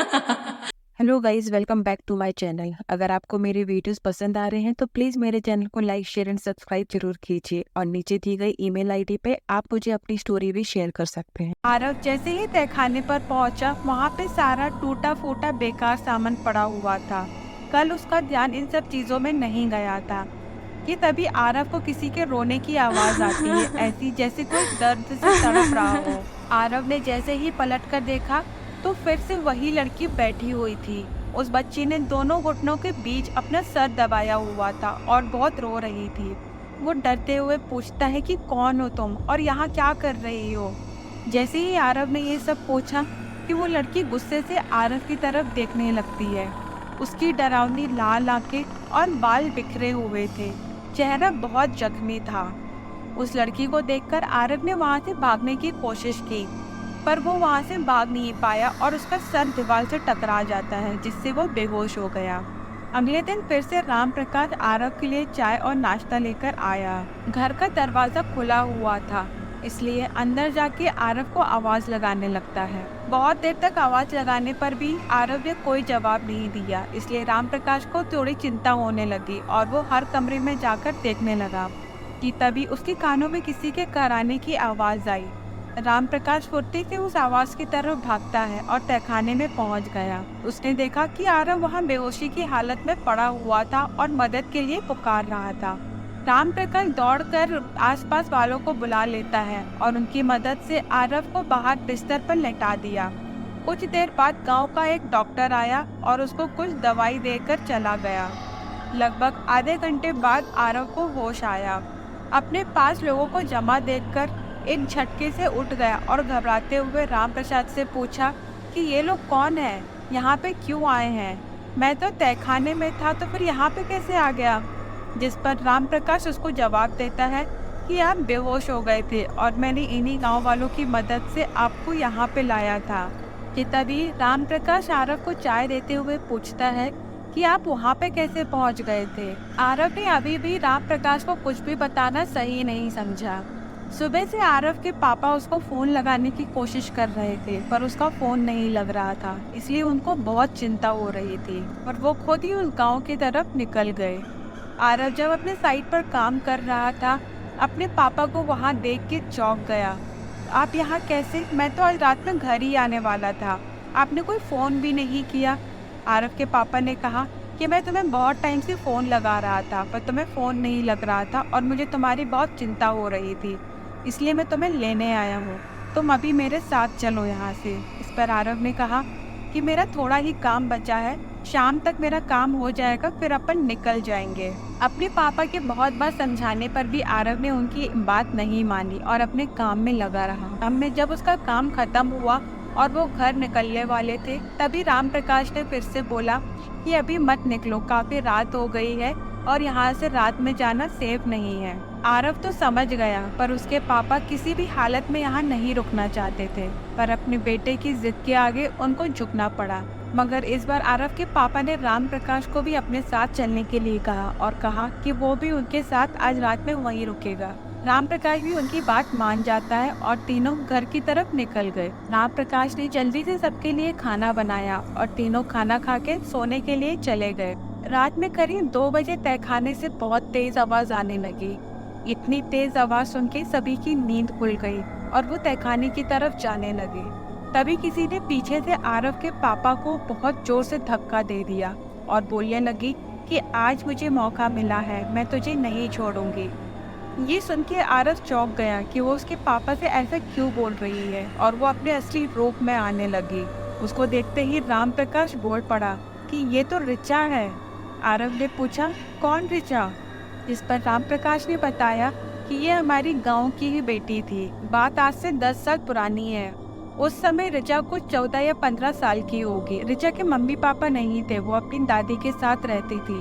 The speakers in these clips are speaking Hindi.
Hello guys, welcome back to my channel. अगर आपको मेरे वीडियोस पसंद आ रहे हैं तो प्लीज मेरे चैनल को लाइक, शेयर एंड सब्सक्राइब जरूर कीजिए और नीचे दी गई ईमेल आईडी पे आप मुझे अपनी स्टोरी भी शेयर कर सकते हैं। आरव जैसे ही तहखाने पर पहुंचा, वहां पे सारा टूटा फूटा बेकार सामान पड़ा हुआ था। कल उसका ध्यान इन सब चीजों में नहीं गया था कि तभी आरव को किसी के रोने की आवाज आती है, ऐसी जैसे कोई दर्द से तड़प रहा हो। आरव ने जैसे ही पलट कर देखा तो फिर से वही लड़की बैठी हुई थी। उस बच्ची ने दोनों घुटनों के बीच अपना सर दबाया हुआ था और बहुत रो रही थी। वो डरते हुए पूछता है कि कौन हो तुम और यहाँ क्या कर रही हो। जैसे ही आरव ने ये सब पूछा कि वो लड़की गुस्से से आरव की तरफ देखने लगती है। उसकी डरावनी लाल आंखें और बाल बिखरे हुए थे, चेहरा बहुत जख्मी था। उस लड़की को देखकर आरव ने वहां से भागने की कोशिश की, पर वो वहां से भाग नहीं पाया और उसका सर दीवार से टकरा जाता है, जिससे वो बेहोश हो गया। अगले दिन फिर से राम प्रकाश आरव के लिए चाय और नाश्ता लेकर आया। घर का दरवाजा खुला हुआ था, इसलिए अंदर जाके आरव को आवाज लगाने लगता है। बहुत देर तक आवाज लगाने पर भी आरव ने कोई जवाब नहीं दिया, इसलिए राम प्रकाश को थोड़ी चिंता होने लगी और वो हर कमरे में जाकर देखने लगा कि तभी उसके कानों में किसी के कराने की आवाज आई। राम प्रकाश फुर्ती से उस आवाज की तरफ भागता है और तहखाने में पहुंच गया। उसने देखा कि आरव वहां बेहोशी की हालत में पड़ा हुआ था और मदद के लिए पुकार रहा था। राम प्रकाश दौड़कर आसपास वालों को बुला लेता है और उनकी मदद से आरव को बाहर बिस्तर पर लेटा दिया। कुछ देर बाद गांव का एक डॉक्टर आया और उसको कुछ दवाई देकर चला गया। लगभग आधे घंटे बाद आरव को होश आया। अपने पास लोगों को जमा देखकर एक झटके से उठ गया और घबराते हुए राम प्रसाद से पूछा कि ये लोग कौन हैं, यहाँ पे क्यों आए हैं? मैं तो तहखाने में था, तो फिर यहाँ पे कैसे आ गया? जिस पर राम प्रकाश उसको जवाब देता है कि आप बेहोश हो गए थे और मैंने इन्हीं गांव वालों की मदद से आपको यहाँ पे लाया था। कि तभी राम प्रकाश आरव को चाय देते हुए पूछता है कि आप वहाँ पे कैसे पहुँच गए थे। आरव ने अभी भी राम प्रकाश को कुछ भी बताना सही नहीं समझा। सुबह से आरव के पापा उसको फोन लगाने की कोशिश कर रहे थे, पर उसका फोन नहीं लग रहा था, इसलिए उनको बहुत चिंता हो रही थी और वो खुद ही उस गांव की तरफ निकल गए। आरव जब अपने साइट पर काम कर रहा था, अपने पापा को वहां देख के चौंक गया। आप यहाँ कैसे? मैं तो आज रात में घर ही आने वाला था, आपने कोई फ़ोन भी नहीं किया। आरव के पापा ने कहा कि मैं तुम्हें बहुत टाइम से फ़ोन लगा रहा था, पर तुम्हें फ़ोन नहीं लग रहा था और मुझे तुम्हारी बहुत चिंता हो रही थी, इसलिए मैं तुम्हें लेने आया हूँ। तुम अभी मेरे साथ चलो यहाँ से। इस पर आरव ने कहा कि मेरा थोड़ा ही काम बचा है, शाम तक मेरा काम हो जाएगा, फिर अपन निकल जाएंगे। अपने पापा के बहुत बार समझाने पर भी आरव ने उनकी बात नहीं मानी और अपने काम में लगा रहा। अब में जब उसका काम खत्म हुआ और वो घर निकलने वाले थे, तभी राम प्रकाश ने फिर से बोला कि अभी मत निकलो, काफी रात हो गई है और यहाँ से रात में जाना सेफ नहीं है। आरव तो समझ गया, पर उसके पापा किसी भी हालत में यहाँ नहीं रुकना चाहते थे, पर अपने बेटे की जिद के आगे उनको झुकना पड़ा। मगर इस बार आरव के पापा ने राम प्रकाश को भी अपने साथ चलने के लिए कहा और कहा कि वो भी उनके साथ आज रात में वहीं रुकेगा। राम प्रकाश भी उनकी बात मान जाता है और तीनों घर की तरफ निकल गए। राम प्रकाश ने जल्दी से सबके लिए खाना बनाया और तीनों खाना खा के सोने के लिए चले गए। रात में करीब 2 बजे तहखाने से बहुत तेज आवाज आने लगी। इतनी तेज आवाज सुन के सभी की नींद खुल गई और वो तहखाने की तरफ जाने लगे। तभी किसी ने पीछे से आरव के पापा को बहुत जोर से धक्का दे दिया और बोलने लगी कि आज मुझे मौका मिला है, मैं तुझे नहीं छोड़ूंगी। ये सुन के आरव चौंक गया कि वो उसके पापा से ऐसा क्यों बोल रही है और वो अपने असली रूप में आने लगी। उसको देखते ही राम प्रकाश बोल पड़ा कि ये तो ऋचा है। आरव ने पूछा, कौन ऋचा? जिस पर राम प्रकाश ने बताया कि ये हमारी गांव की ही बेटी थी। बात आज से 10 साल पुरानी है। उस समय ऋचा कुछ 14 या 15 साल की होगी। ऋचा के मम्मी पापा नहीं थे, वो अपनी दादी के साथ रहती थी।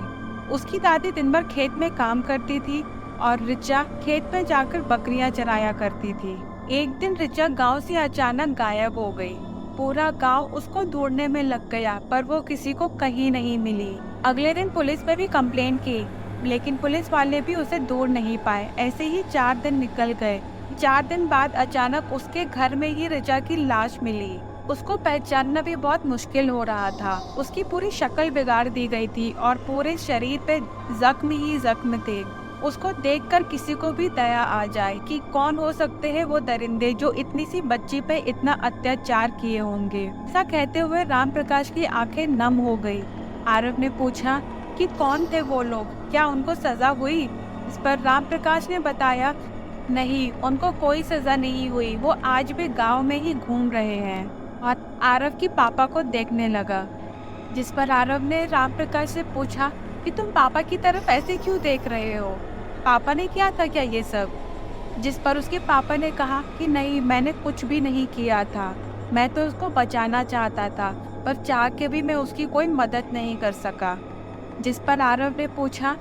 उसकी दादी दिन भर खेत में काम करती थी और ऋचा खेत में जाकर बकरियां चराया करती थी। एक दिन ऋचा गांव से अचानक गायब हो गई। पूरा गांव उसको ढूंढने में लग गया, पर वो किसी को कहीं नहीं मिली। अगले दिन पुलिस में भी कंप्लेन की, लेकिन पुलिस वाले भी उसे ढूंढ नहीं पाए। ऐसे ही 4 दिन निकल गए। 4 दिन बाद अचानक उसके घर में ही ऋचा की लाश मिली। उसको पहचानना भी बहुत मुश्किल हो रहा था। उसकी पूरी शक्ल बिगाड़ दी गई थी और पूरे शरीर पे जख्म ही जख्म थे। उसको देखकर किसी को भी दया आ जाए कि कौन हो सकते हैं वो दरिंदे जो इतनी सी बच्ची पे इतना अत्याचार किए होंगे। ऐसा कहते हुए राम प्रकाश की आंखें नम हो गई। आरव ने पूछा कि कौन थे वो लोग, क्या उनको सजा हुई? इस पर राम प्रकाश ने बताया, नहीं, उनको कोई सजा नहीं हुई, वो आज भी गांव में ही घूम रहे हैं। और आरव की पापा को देखने लगा, जिस पर आरव ने राम प्रकाश से पूछा कि तुम पापा की तरफ ऐसे क्यों देख रहे हो? पापा ने किया था क्या ये सब? जिस पर उसके पापा ने कहा कि नहीं, मैंने कुछ भी नहीं किया था, मैं तो उसको बचाना चाहता था, पर चाह के भी मैं उसकी कोई मदद नहीं कर सका। जिस पर आरव ने पूछा,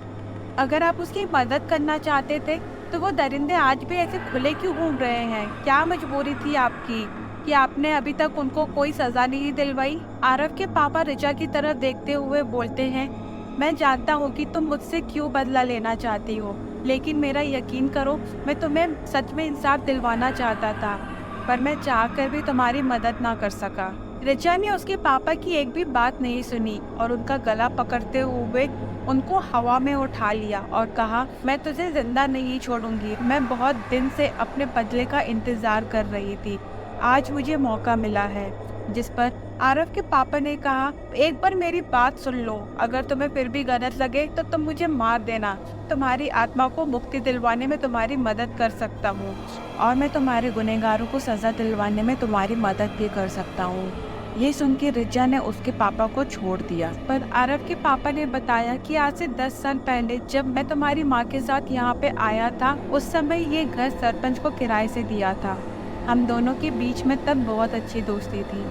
अगर आप उसकी मदद करना चाहते थे तो वो दरिंदे आज भी ऐसे खुले क्यों घूम रहे हैं? क्या मजबूरी थी आपकी कि आपने अभी तक उनको कोई सजा नहीं दिलवाई? आरव के पापा ऋचा की तरफ देखते हुए बोलते हैं, मैं जानता हूँ कि तुम मुझसे क्यों बदला लेना चाहती हो, लेकिन मेरा यकीन करो, मैं तुम्हें सच में इंसाफ दिलवाना चाहता था, पर मैं चाहकर भी तुम्हारी मदद ना कर सका। ऋचा ने उसके पापा की एक भी बात नहीं सुनी और उनका गला पकड़ते हुए उनको हवा में उठा लिया और कहा, मैं तुझे जिंदा नहीं छोड़ूंगी, मैं बहुत दिन से अपने बदले का इंतजार कर रही थी, आज मुझे मौका मिला है। जिस पर आरव के पापा ने कहा, एक बार मेरी बात सुन लो, अगर तुम्हें फिर भी गलत लगे तो तुम मुझे मार देना, तुम्हारी आत्मा को मुक्ति दिलवाने में तुम्हारी मदद कर सकता हूँ और मैं तुम्हारे गुनहगारों को सजा दिलवाने में तुम्हारी मदद भी कर सकता हूँ। ये सुन के ऋचा ने उसके पापा को छोड़ दिया। पर आरव के पापा ने बताया कि आज से 10 साल पहले जब मैं तुम्हारी माँ के साथ यहाँ पे आया था, उस समय ये घर सरपंच को किराए से दिया था। हम दोनों के बीच में तब बहुत अच्छी दोस्ती थी।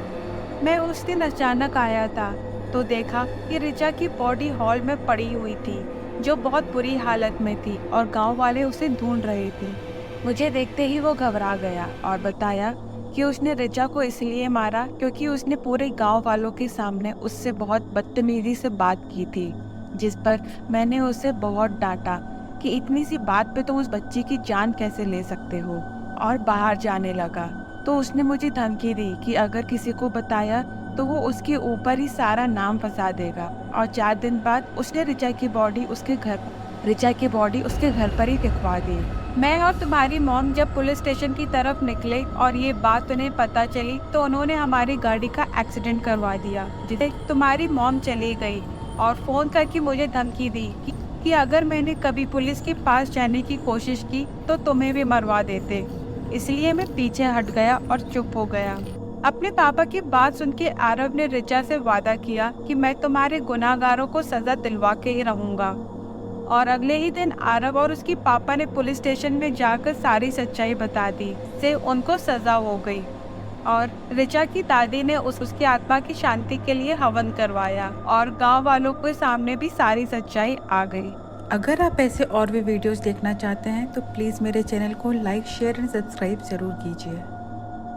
मैं उस दिन अचानक आया था तो देखा कि ऋचा की बॉडी हॉल में पड़ी हुई थी, जो बहुत बुरी हालत में थी और गांव वाले उसे ढूंढ रहे थे। मुझे देखते ही वो घबरा गया और बताया कि उसने ऋचा को इसलिए मारा क्योंकि उसने पूरे गांव वालों के सामने उससे बहुत बदतमीजी से बात की थी। जिस पर मैंने उसे बहुत डांटा कि इतनी सी बात पे तुम उस बच्ची की जान कैसे ले सकते हो, और बाहर जाने लगा। तो उसने मुझे धमकी दी कि अगर किसी को बताया तो वो उसके ऊपर ही सारा नाम फंसा देगा, और 4 दिन बाद उसने ऋचा की बॉडी उसके घर पर ही दिखवा दी। मैं और तुम्हारी मॉम जब पुलिस स्टेशन की तरफ निकले और ये बात उन्हें पता चली तो उन्होंने हमारी गाड़ी का एक्सीडेंट करवा दिया, जिससे तुम्हारी मॉम चली गई और फोन करके मुझे धमकी दी कि अगर मैंने कभी पुलिस के पास जाने की कोशिश की तो तुम्हें भी मरवा देते। इसलिए मैं पीछे हट गया और चुप हो गया। अपने पापा की बात सुन के आरव ने ऋचा से वादा किया कि मैं तुम्हारे गुनाहगारों को सजा दिलवा के ही रहूंगा। और अगले ही दिन आरव और उसके पापा ने पुलिस स्टेशन में जाकर सारी सच्चाई बता दी, से उनको सजा हो गई और ऋचा की दादी ने उसकी आत्मा की शांति के लिए हवन करवाया और गांव वालों के सामने भी सारी सच्चाई आ गई। अगर आप ऐसे और भी वीडियोस देखना चाहते हैं तो प्लीज़ मेरे चैनल को लाइक, शेयर एंड सब्सक्राइब ज़रूर कीजिए।